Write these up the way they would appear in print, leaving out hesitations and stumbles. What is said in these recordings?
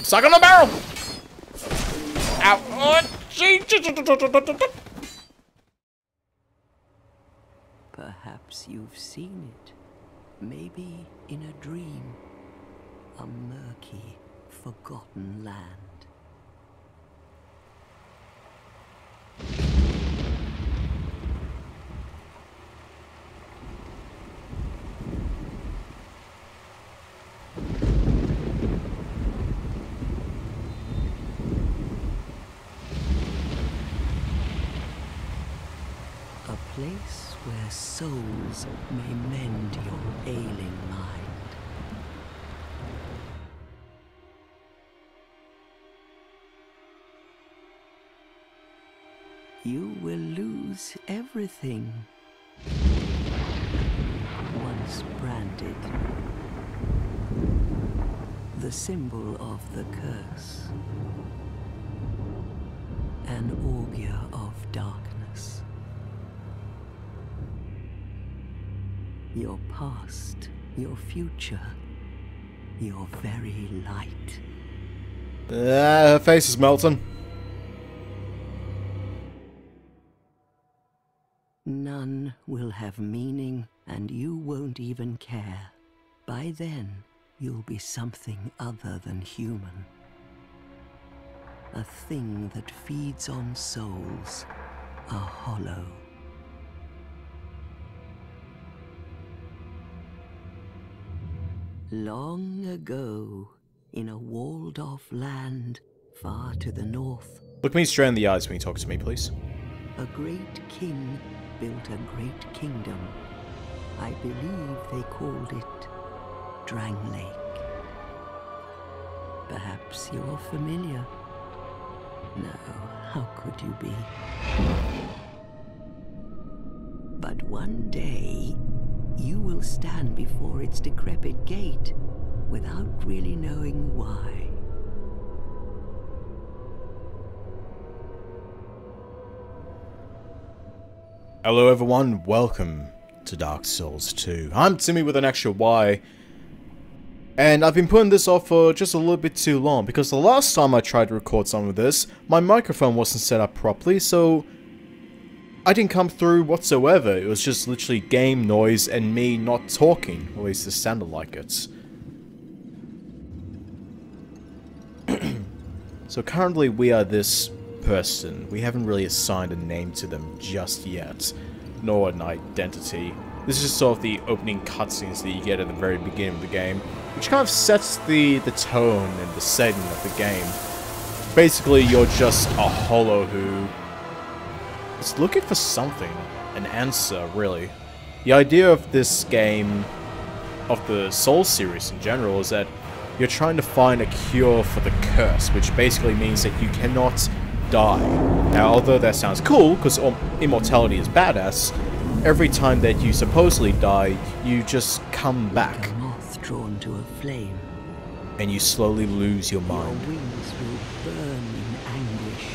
Suck on the barrel! Ow! Oh, Jesus! Perhaps you've seen it. Maybe in a dream. A murky, forgotten land. A place where souls may mend your ailing mind. You will lose everything. Once branded. The symbol of the curse. An augur of darkness. Your past, your future, your very light. Her face is melting. None will have meaning, and you won't even care. By then, you'll be something other than human. A thing that feeds on souls, a hollow. Long ago, in a walled-off land far to the north, Look me straight in the eyes when you talk to me, please. a great king built a great kingdom. I believe they called it Drang Lake. Perhaps you're familiar. No, how could you be? But one day, you will stand before its decrepit gate without really knowing why. Hello everyone, welcome to Darksouls 2. I'm Timmyy with an extra Y. And I've been putting this off for just a little bit too long, because the last time I tried to record some of this, my microphone wasn't set up properly, so I didn't come through whatsoever. It was just literally game noise and me not talking, or at least it sounded like it. So currently we are this person. We haven't really assigned a name to them just yet, nor an identity. This is sort of the opening cutscenes that you get at the very beginning of the game, which kind of sets the tone and the setting of the game. Basically, you're just a hollow who is looking for something, an answer, really. The idea of this game, of the Souls series in general, is that you're trying to find a cure for the curse, which basically means that you cannot die. Now, although that sounds cool, because immortality is badass, every time that you supposedly die, you just come back. Like a moth drawn to a flame. And you slowly lose your mind. Your wings will burn in anguish.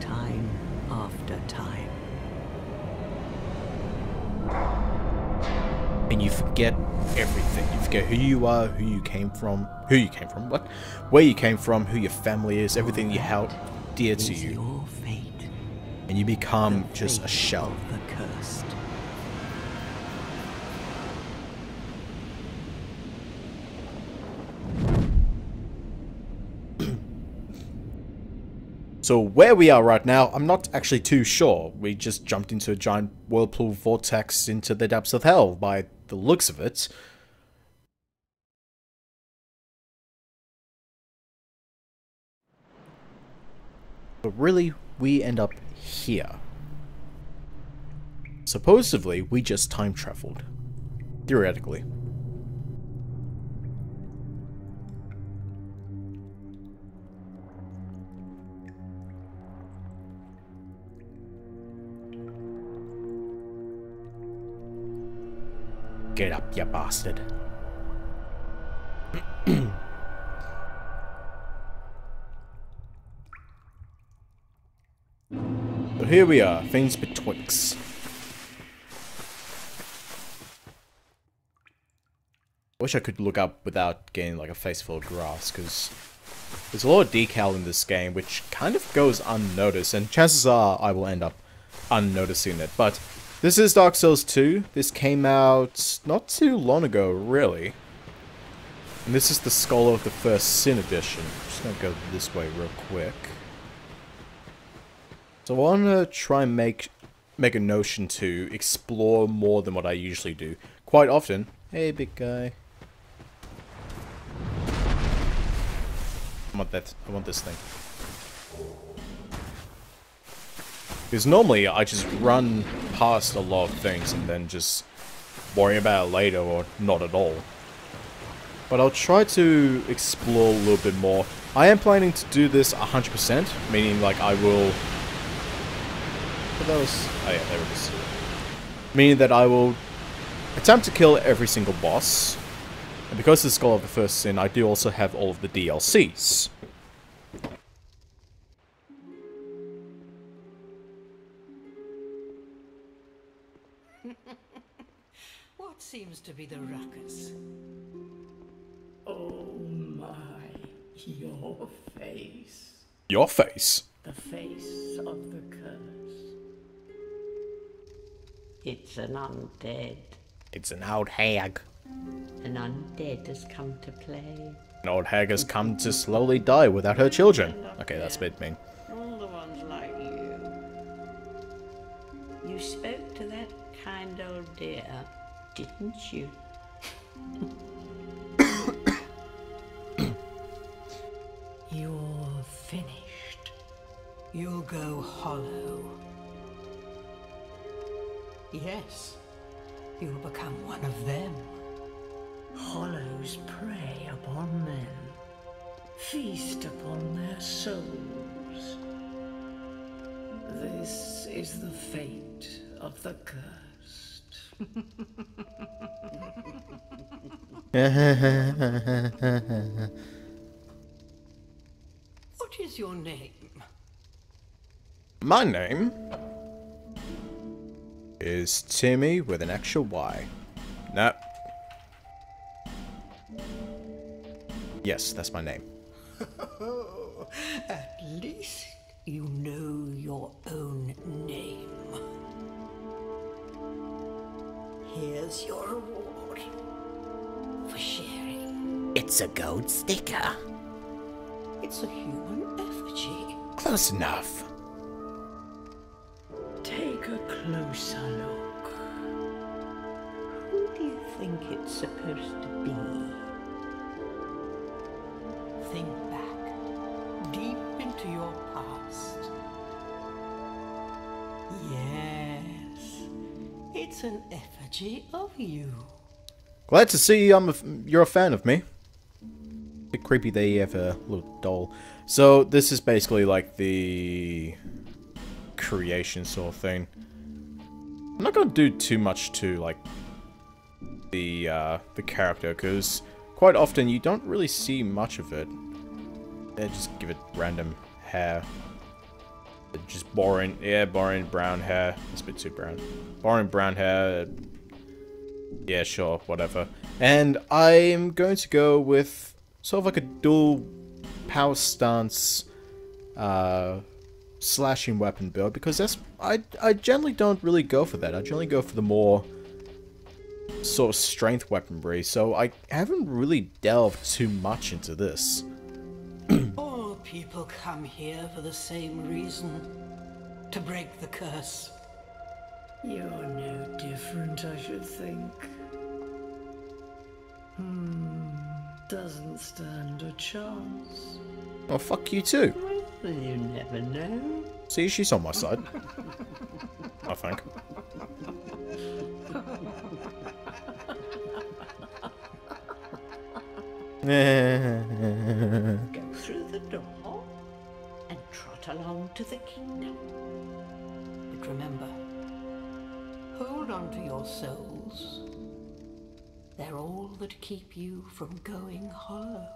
Time after time. And you forget everything. You forget who you are, who you came from, what? Where you came from, who your family is, everything you held dear to you. Your fate. And you become just a shell. Of the cursed. So where we are right now, I'm not actually too sure. We just jumped into a giant whirlpool vortex into the depths of hell, by the looks of it. But really, we end up here. Supposedly, we just time traveled. Theoretically. Get up, you bastard. So here we are, things betwixt. wish I could look up without getting like a face full of grass, because there's a lot of decal in this game which kind of goes unnoticed, and chances are I will end up unnoticing it. But this is Dark Souls 2. This came out not too long ago, really. And this is the Skull of the First Sin edition. I'm just gonna go this way real quick. So I want to try and make a notion to explore more than what I usually do. Quite often. Hey, big guy. I want this thing. Because normally I just run past a lot of things and then just worry about it later or not at all. But I'll try to explore a little bit more. I am planning to do this 100%, meaning like I will... But that was... Oh yeah, there it is. Meaning that I will attempt to kill every single boss. And because it's Skull of the First Sin, I do also have all of the DLCs. What seems to be the ruckus? Oh my, your face. Your face? The face of the curse. It's an undead. It's an old hag. An undead has come to play. An old hag has come to slowly die without her children. Okay, that's a bit mean. All the ones like you. You spoke to that kind old dear, didn't you? You're finished. You'll go hollow. Yes, you'll become one of them. Hollows prey upon men, feast upon their souls. This is the fate of the cursed. What is your name? My name is Timmyy with an extra Y. No. Yes, that's my name. At least you know your own name. Here's your reward for sharing. It's a gold sticker. It's a human effigy. Close enough. Take a closer look. Who do you think it's supposed to be? Think back, deep into your past. Yes, it's an effigy of you. Glad to see you're a fan of me. Bit creepy they have a little doll. So this is basically like the creation sort of thing. I'm not gonna do too much to like the character, because quite often you don't really see much of it. Yeah, just give it random hair. Just boring, yeah, boring brown hair. It's a bit too brown. Boring brown hair. Yeah, sure, whatever. And I'm going to go with sort of like a dual power stance slashing weapon build, because that's I generally don't really go for that. I generally go for the more sort of strength weaponry, so I haven't really delved too much into this. All people come here for the same reason. To break the curse. You're no different, I should think. Doesn't stand a chance. Oh, fuck you too. Well, you never know. See, she's on my side. I think. Go through the door and trot along to the kingdom. But remember, hold on to your souls. They're all that keep you from going hollow.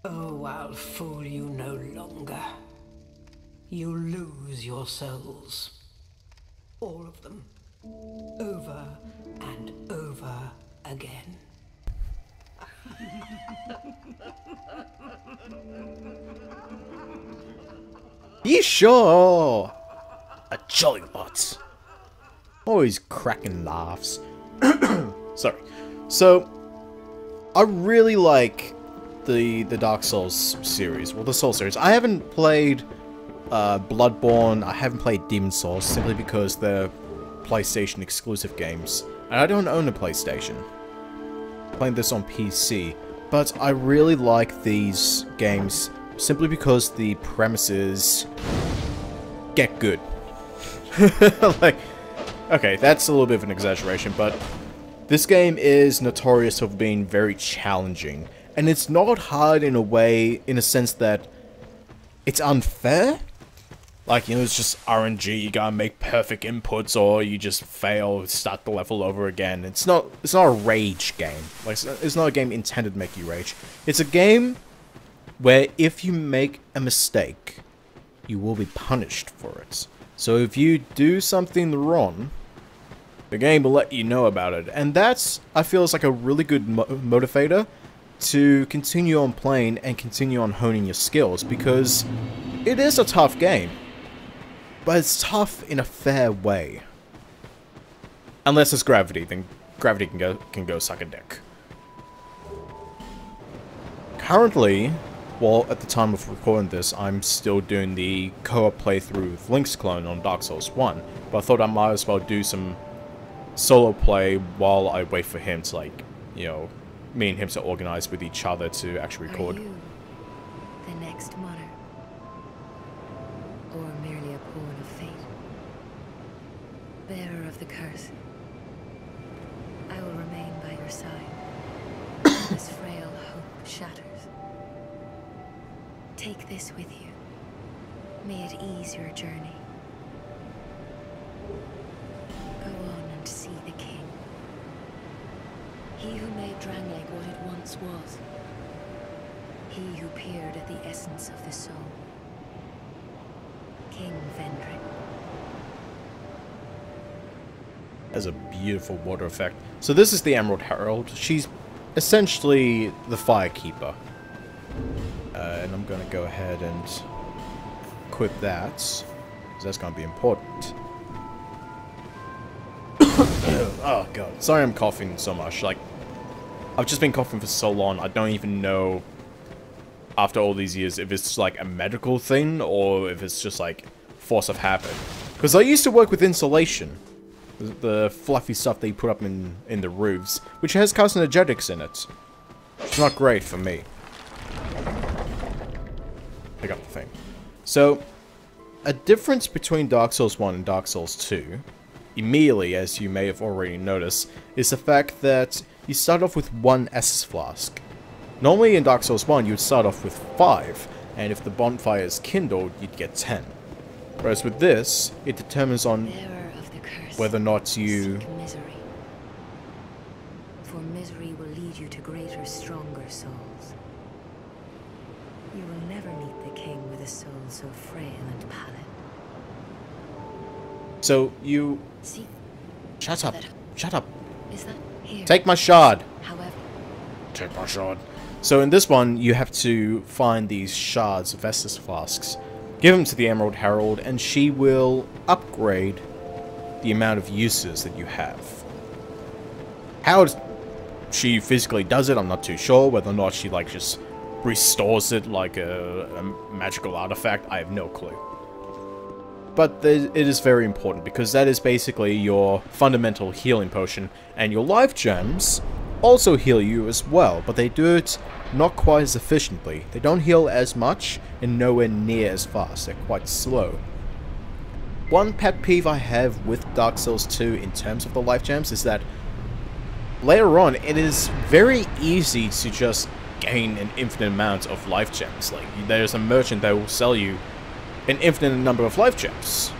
Oh, I'll fool you no longer. You lose your souls. All of them. Over and over again. You sure? A jolly lot. Always cracking laughs. Sorry. So, I really like the Dark Souls series. Well, the Soul series. I haven't played Bloodborne. I haven't played Demon Souls simply because they're PlayStation exclusive games. And I don't own a PlayStation. I'm playing this on PC. But I really like these games simply because the premises get good. Like, okay, that's a little bit of an exaggeration, but this game is notorious for being very challenging. And it's not hard in a way, in a sense that it's unfair. Like, you know, it's just RNG, you gotta make perfect inputs or you just fail, start the level over again. It's not a rage game. Like, it's not a game intended to make you rage. It's a game where if you make a mistake, you will be punished for it. So if you do something wrong, the game will let you know about it. And that's, I feel, is like a really good motivator to continue on playing and continue on honing your skills, because it is a tough game. But it's tough in a fair way. Unless it's gravity, then gravity can go suck a dick. Currently, well, at the time of recording this, I'm still doing the co-op playthrough with Link's clone on Dark Souls 1. But I thought I might as well do some solo play while I wait for him to, like, you know, me and him to organize with each other to actually record. Are you the next monarch? Or merely a pawn of fate? Bearer of the curse, I will remain by your side when this frail hope shatters. Take this with you. May it ease your journey. Go on and see the king. He who made Drangleic what it once was. He who peered at the essence of the soul. King Vendrick. Has a beautiful water effect. So this is the Emerald Herald. She's essentially the Firekeeper. And I'm going to go ahead and equip that, because that's going to be important. Oh god, sorry I'm coughing so much. Like, I've just been coughing for so long, I don't even know, after all these years, if it's like a medical thing, or if it's just like force of habit. Because I used to work with insulation. The fluffy stuff they put up in the roofs, which has carcinogenics in it. It's not great for me. Pick up the thing. So, a difference between Dark Souls 1 and Dark Souls 2, immediately, as you may have already noticed, is the fact that you start off with 1 Estus Flask. Normally in Dark Souls 1, you'd start off with 5, and if the bonfire is kindled, you'd get 10. Whereas with this, it determines on whether or not you... Misery. For misery will lead you to greater, stronger souls. You will never meet the king with a soul so frail and pallid. So, you... See? Shut up. Shut up. Is that here? Take my shard. However, Take my shard. So in this one, you have to find these shards of Estus Flasks. Give them to the Emerald Herald, and she will upgrade the amount of uses that you have. How she physically does it, I'm not too sure. Whether or not she, like, just restores it like a magical artifact, I have no clue. But it is very important, because that is basically your fundamental healing potion, and your life gems also heal you as well, but they do it not quite as efficiently. They don't heal as much, and nowhere near as fast. They're quite slow. One pet peeve I have with Dark Souls 2 in terms of the life gems is that later on, it is very easy to just gain an infinite amount of life gems. Like, there's a merchant that will sell you an infinite number of life gems,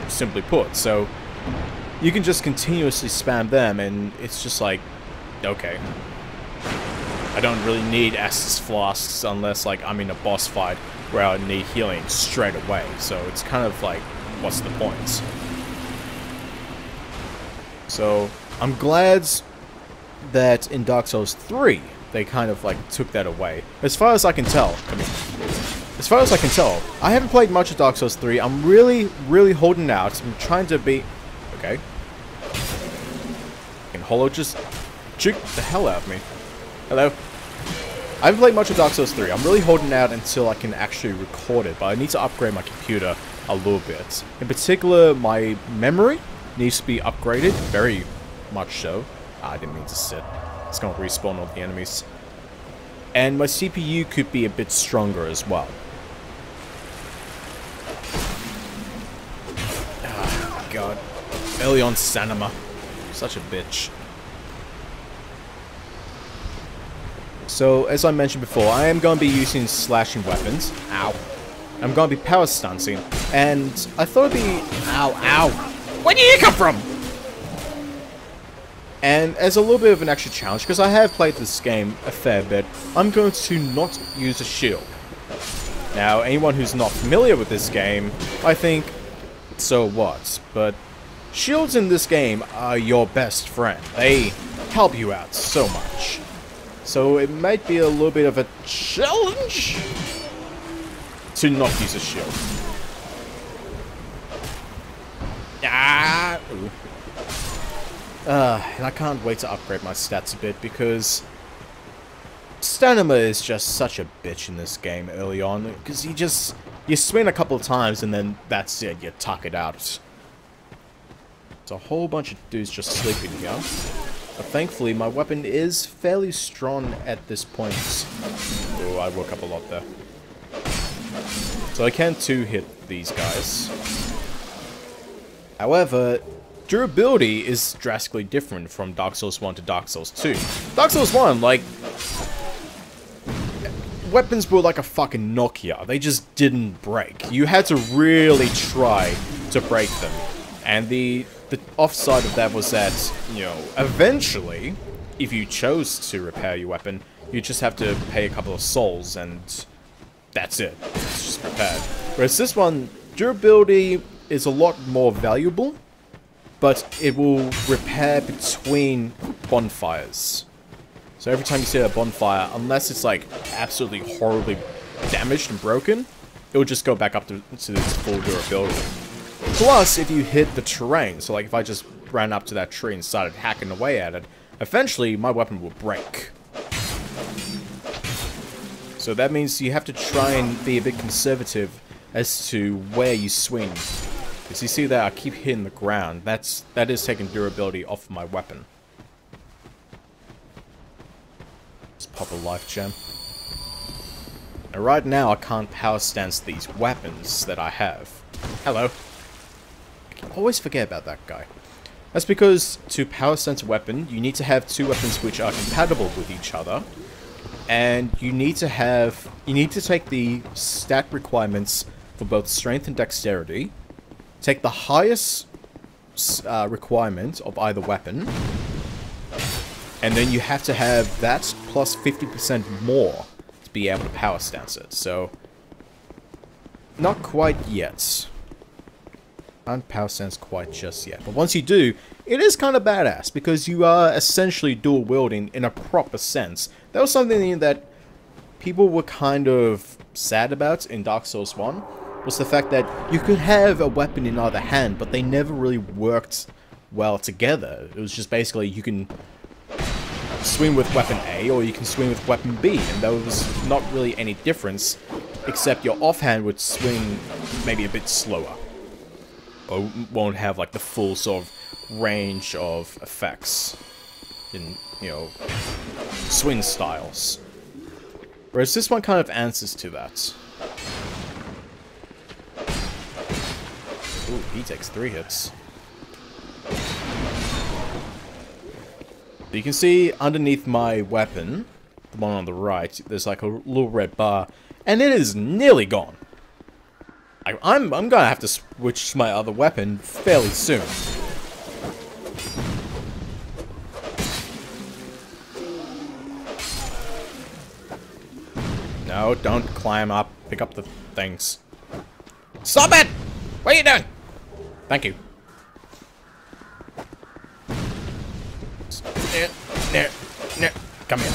simply put. So you can just continuously spam them, and it's just like, okay, I don't really need Estus Flasks unless, like, I'm in a boss fight where I need healing straight away. So it's kind of like, what's the point? So I'm glad that in Dark Souls 3 they kind of like took that away. As far as I can tell, as far as I can tell, I haven't played much of Dark Souls 3. I'm really holding out. I'm trying to be... Okay. Can Holo just juke the hell out of me? Hello? I haven't played much of Dark Souls 3. I'm really holding out until I can actually record it, but I need to upgrade my computer a little bit. In particular, my memory needs to be upgraded, very much so. I didn't mean to sit. It's gonna respawn all the enemies. And my CPU could be a bit stronger as well. Ah, God. Early on Sanema. Such a bitch. So, as I mentioned before, I am going to be using slashing weapons. Ow. I'm going to be power stunting. And I thought it'd be... Ow, ow. Where did you come from? And as a little bit of an extra challenge, because I have played this game a fair bit, I'm going to not use a shield. Now, anyone who's not familiar with this game, I think, so what? But shields in this game are your best friend. They help you out so much. So it might be a little bit of a challenge to not use a shield. Ah! Ooh. And I can't wait to upgrade my stats a bit because stamina is just such a bitch in this game early on. Because you swing a couple of times and then that's it, you tuck it out. There's a whole bunch of dudes just sleeping here. But thankfully my weapon is fairly strong at this point. Oh, I woke up a lot there. So I can two-hit these guys. However, durability is drastically different from Dark Souls 1 to Dark Souls 2. Dark Souls 1, like... weapons were like a fucking Nokia. They just didn't break. You had to really try to break them. And the offside of that was that, you know, eventually, if you chose to repair your weapon, you just have to pay a couple of souls and that's it. It's just repaired. Whereas this one, durability is a lot more valuable, but it will repair between bonfires. So every time you see a bonfire, unless it's like absolutely horribly damaged and broken, it will just go back up to its full durability. Plus, if you hit the terrain, so like if I just ran up to that tree and started hacking away at it, eventually my weapon will break. So that means you have to try and be a bit conservative as to where you swing. As you see there, I keep hitting the ground. That is taking durability off my weapon. Let's pop a life gem. Now right now I can't power stance these weapons that I have. Hello. I always forget about that guy. That's because to power stance a weapon, you need to have two weapons which are compatible with each other. And you need to take the stat requirements for both strength and dexterity, take the highest requirement of either weapon, and then you have to have that plus 50% more to be able to power stance it. So, not quite yet. Can't power stance quite just yet. But once you do, it is kind of badass because you are essentially dual wielding in a proper sense. That was something that people were kind of sad about in Dark Souls 1. Was the fact that you could have a weapon in either hand, but they never really worked well together. It was just basically you can swing with weapon A or you can swing with weapon B, and there was not really any difference, except your offhand would swing maybe a bit slower. Or won't have like the full sort of range of effects in, you know, swing styles. Whereas this one kind of answers to that. Ooh, he takes 3 hits. You can see underneath my weapon, the one on the right, there's like a little red bar, and it is nearly gone. I'm gonna have to switch to my other weapon fairly soon. No, don't climb up. Pick up the things. Stop it! What are you doing? Thank you. Come here.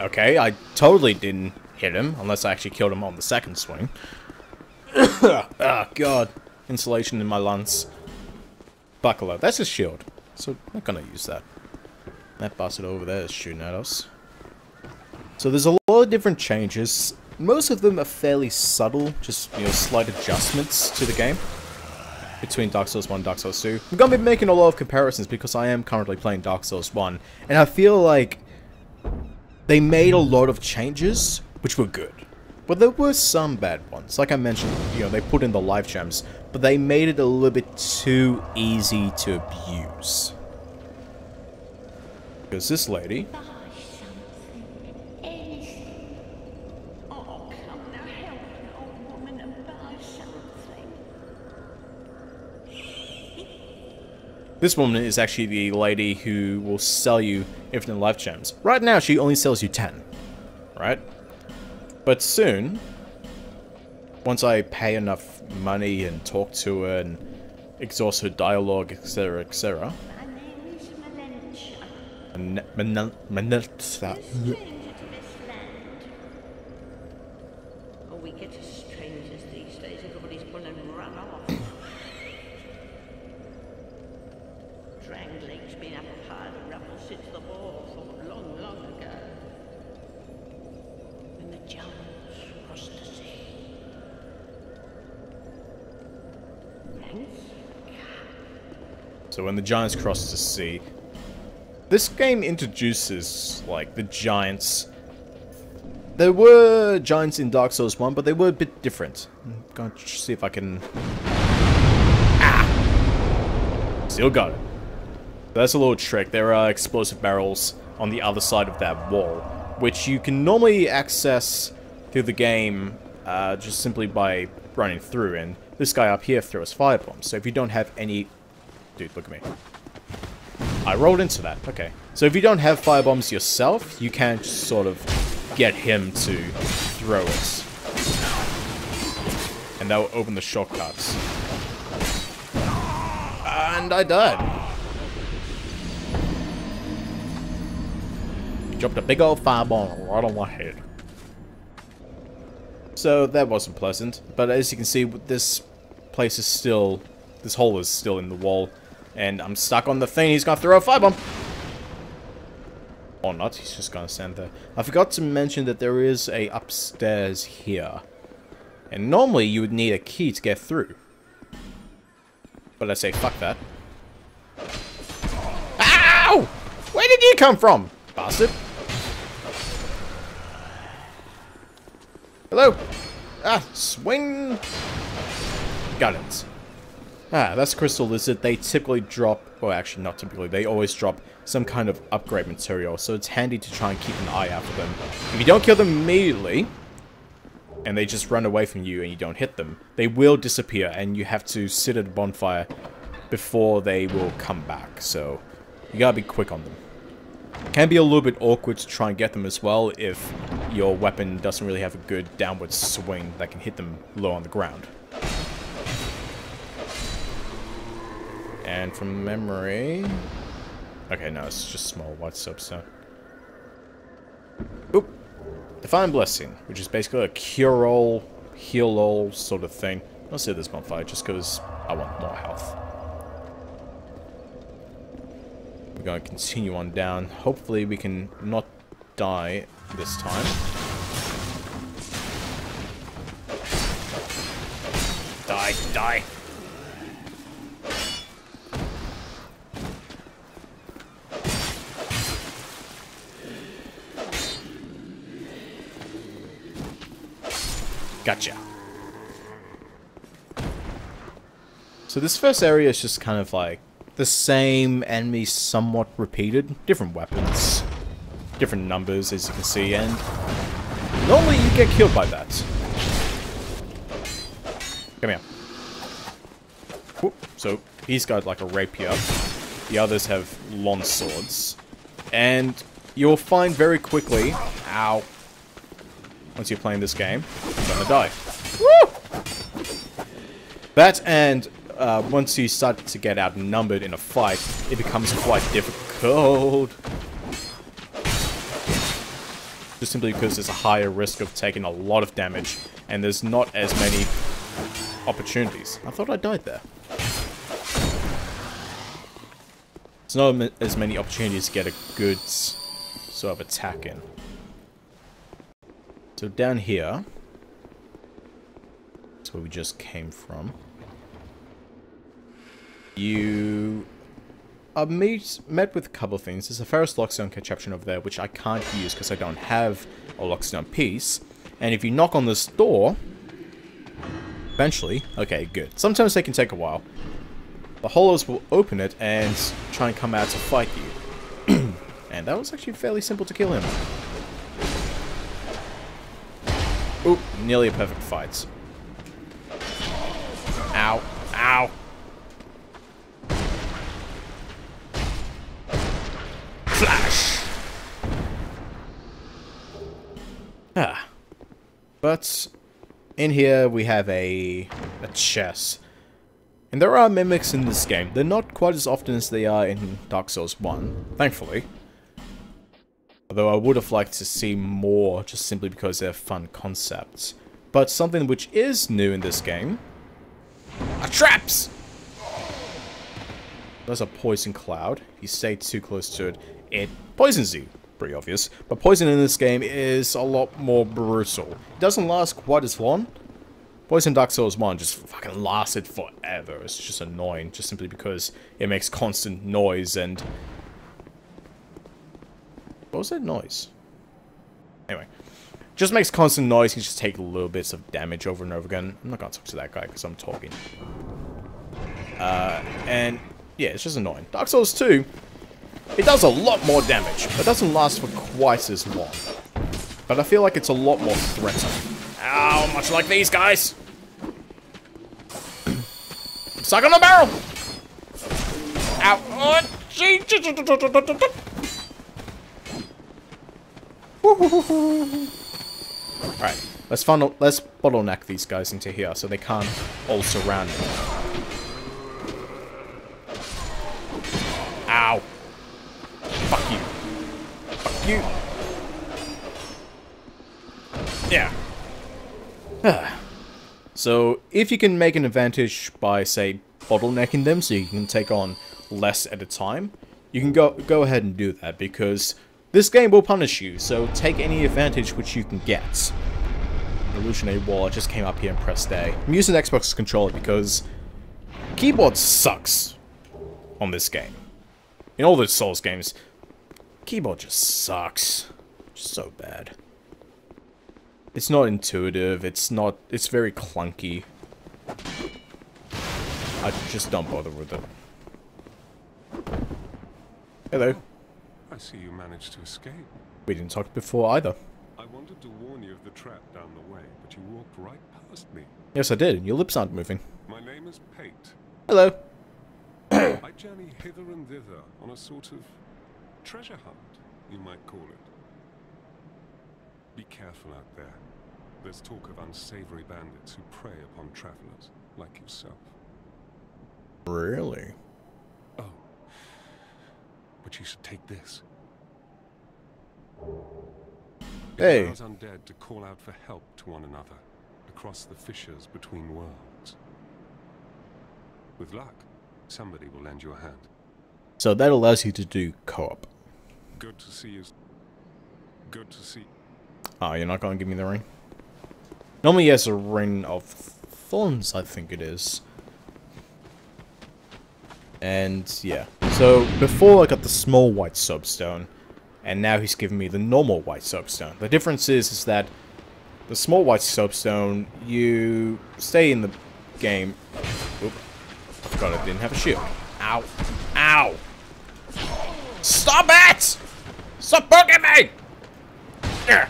Okay, I totally didn't hit him, unless I actually killed him on the second swing. Oh, God. Insulation in my lungs. Buckler. That's a shield. So, I'm not gonna use that. That bastard over there is shooting at us. So, there's a lot of different changes. Most of them are fairly subtle, just, you know, slight adjustments to the game. Between Dark Souls 1 and Dark Souls 2. I'm gonna be making a lot of comparisons because I am currently playing Dark Souls 1. And I feel like they made a lot of changes, which were good. But there were some bad ones. Like I mentioned, you know, they put in the life gems, but they made it a little bit too easy to abuse. Because this lady... This woman is actually the lady who will sell you infinite life gems. Right now, she only sells you 10. Right? But soon, once I pay enough money and talk to her and exhaust her dialogue, etc., etc. My name is Melentia. Melentia. Oh, we get as strangers these days. Everybody's gone and run off. Drangleig's been up a pile of rubble since the war fought long, long ago. When the giants crossed the sea. Thanks. So when the giants cross the sea, this game introduces, like, the giants. There were giants in Dark Souls 1, but they were a bit different. I'm going to see if I can... Ah! Still got it. That's a little trick. There are explosive barrels on the other side of that wall, which you can normally access through the game just simply by running through. And this guy up here throws firebombs. So if you don't have any... Dude, look at me. I rolled into that. Okay. So if you don't have firebombs yourself, you can just sort of get him to throw it. And that will open the shortcuts. And I died. Dropped a big old fireball right on my head. So that wasn't pleasant, but as you can see, this place is still... This hole is still in the wall, and I'm stuck on the thing. He's gonna throw a firebomb! Or not, he's just gonna stand there. I forgot to mention that there is a upstairs here. And normally you would need a key to get through. But I say, fuck that. Ow! Where did you come from, bastard? Hello? Ah, swing! Got it. Ah, that's Crystal Lizard. They typically drop, well actually not typically, they always drop some kind of upgrade material, so it's handy to try and keep an eye out for them. If you don't kill them immediately, and they just run away from you and you don't hit them, they will disappear and you have to sit at a bonfire before they will come back, so you gotta be quick on them. It can be a little bit awkward to try and get them as well if your weapon doesn't really have a good downward swing that can hit them low on the ground. And from memory... Okay, no, it's just small white soapstone. Oop! Divine Blessing, which is basically a cure-all, heal-all sort of thing. I'll say this bonfire just because I want more health. We're going to continue on down. Hopefully we can not die this time. Die, die! Gotcha. So this first area is just kind of like the same enemies somewhat repeated. Different weapons. Different numbers, as you can see, and normally you get killed by that. Come here. Whoop. So he's got like a rapier. The others have long swords. And you'll find very quickly... Ow. Once you're playing this game, you're gonna die. Woo! That and once you start to get outnumbered in a fight, it becomes quite difficult. just simply because there's a higher risk of taking a lot of damage, and there's not as many opportunities. I thought I died there. There's not as many opportunities to get a good sort of attack in. So down here, that's where we just came from. You are met with a couple of things. There's a Ferrous Lockstone contraption over there, which I can't use because I don't have a Lockstone piece. And if you knock on this door, eventually, okay, good. Sometimes they can take a while. The Hollows will open it and try and come out to fight you. And that was actually fairly simple to kill him. Oop, nearly a perfect fight. Ow, ow. Flash! Ah. But in here we have a chest. And there are mimics in this game. They're not quite as often as they are in Dark Souls 1, thankfully. Although I would have liked to see more, just simply because they're fun concepts. But something which is new in this game are traps! There's a poison cloud. You stay too close to it, it poisons you. Pretty obvious. But poison in this game is a lot more brutal. It doesn't last quite as long. Poison Dark Souls 1 just fucking lasted forever. It's just annoying, just simply because it makes constant noise and... What was that noise? Anyway. Just makes constant noise, you just take little bits of damage over and over again. I'm not gonna talk to that guy because I'm talking. And yeah, it's just annoying. Dark Souls 2, it does a lot more damage, but doesn't last for quite as long. But I feel like it's a lot more threatening. Ow, much like these guys. Suck on the barrel! Ow. Oh, gee. Alright, let's bottleneck these guys into here so they can't all surround me. Ow. Fuck you. Fuck you. Yeah. So, if you can make an advantage by, say, bottlenecking them so you can take on less at a time, you can go ahead and do that, because this game will punish you, so take any advantage which you can get. Illusionary Wall, I just came up here and pressed A. I'm using the Xbox controller because keyboard sucks on this game. In all the Souls games, keyboard just sucks. Just so bad. It's not intuitive, it's very clunky. I just don't bother with it. Hello. I see you managed to escape. We didn't talk before either. I wanted to warn you of the trap down the way, but you walked right past me. Yes, I did. Your lips aren't moving. My name is Pate. Hello. I journey hither and thither on a sort of treasure hunt, you might call it. Be careful out there. There's talk of unsavory bandits who prey upon travelers like yourself. Really? Oh. But you should take this. Hey. It allows undead to call out for help to one another across the fissures between worlds. With luck, somebody will lend you a hand. So that allows you to do co-op. Good to see you. Good to see. Oh, you're not going to give me the ring? Normally he has a ring of thorns, I think it is. And yeah. So before I got the small white soapstone, and now he's giving me the normal white soapstone. The difference is that the small white soapstone, you stay in the game. Oop. I forgot I didn't have a shield. Ow. Ow. Stop it! Stop poking me! Yeah.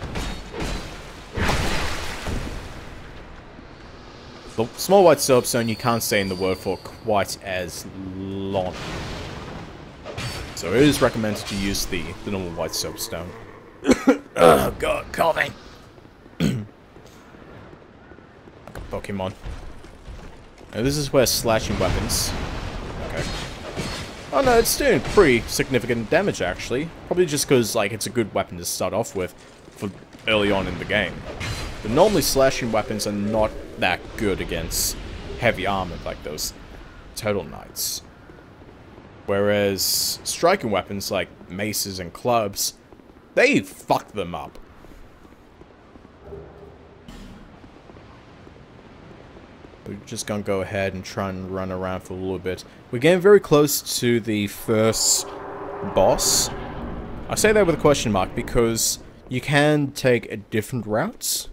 The small white soapstone, you can't stay in the world for quite as long. So it is recommended to use the normal white soapstone. Oh god, coughing. Like a Pokemon. Now this is where slashing weapons. Okay. Oh no, it's doing pretty significant damage actually. Probably just because like it's a good weapon to start off with. for early on in the game. But normally slashing weapons are not that good against heavy armor like those Turtle Knights. Whereas striking weapons like maces and clubs, they fuck them up. We're just gonna go ahead and try and run around for a little bit. We're getting very close to the first boss. I say that with a question mark because you can take a different routes.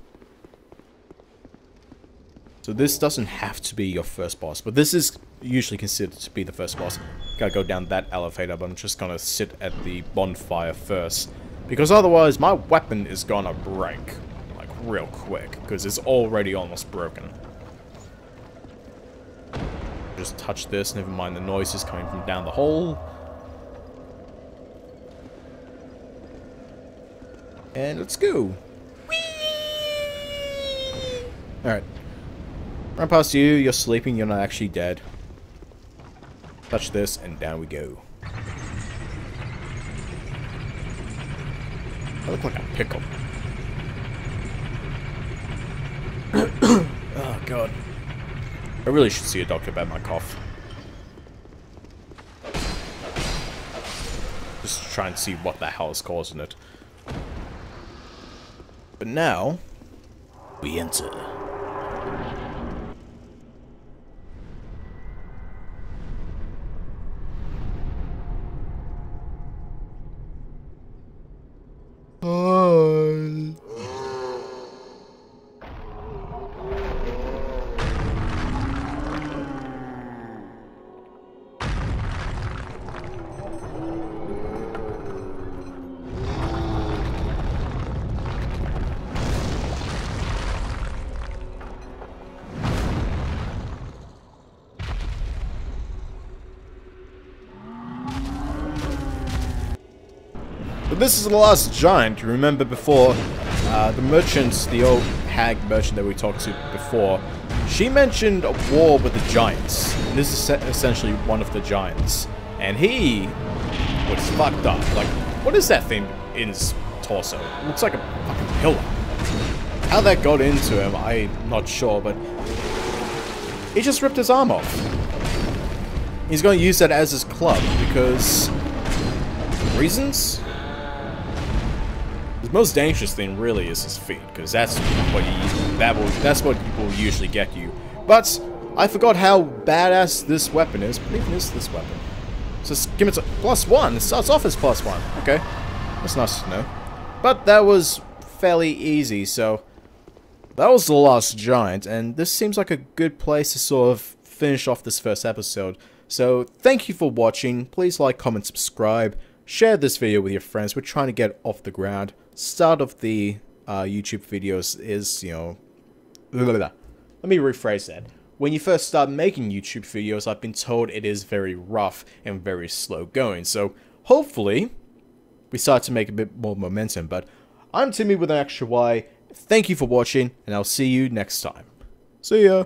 So this doesn't have to be your first boss, but this is usually considered to be the first boss. Gotta go down that elevator, but I'm just gonna sit at the bonfire first. Because otherwise my weapon is gonna break. Like real quick, because it's already almost broken. Just touch this, never mind the noises coming from down the hole. And let's go. Alright. Run past you, you're sleeping, you're not actually dead. Touch this, and down we go. I look like a pickle. Oh god. I really should see a doctor about my cough. Just to try and see what the hell is causing it. But now, we enter. But this is the last giant. You remember before, the merchant, the old hag merchant that we talked to before, she mentioned a war with the giants. And this is essentially one of the giants. And he was fucked up. Like, what is that thing in his torso? It looks like a fucking pillar. How that got into him, I'm not sure, but he just ripped his arm off. He's going to use that as his club because reasons? The most dangerous thing really is his feet, because that's what that's what people usually get you. But I forgot how badass this weapon is. What even is this weapon? So give it a +1. It starts off as +1. Okay, that's nice to know. But that was fairly easy. So that was the last giant, and this seems like a good place to sort of finish off this first episode. So thank you for watching. Please like, comment, subscribe. Share this video with your friends. We're trying to get off the ground. Start of the YouTube videos is, you know... Let me rephrase that. When you first start making YouTube videos, I've been told it is very rough and very slow going. So, hopefully, we start to make a bit more momentum. But I'm Timmy with an extra Y. Thank you for watching, and I'll see you next time. See ya!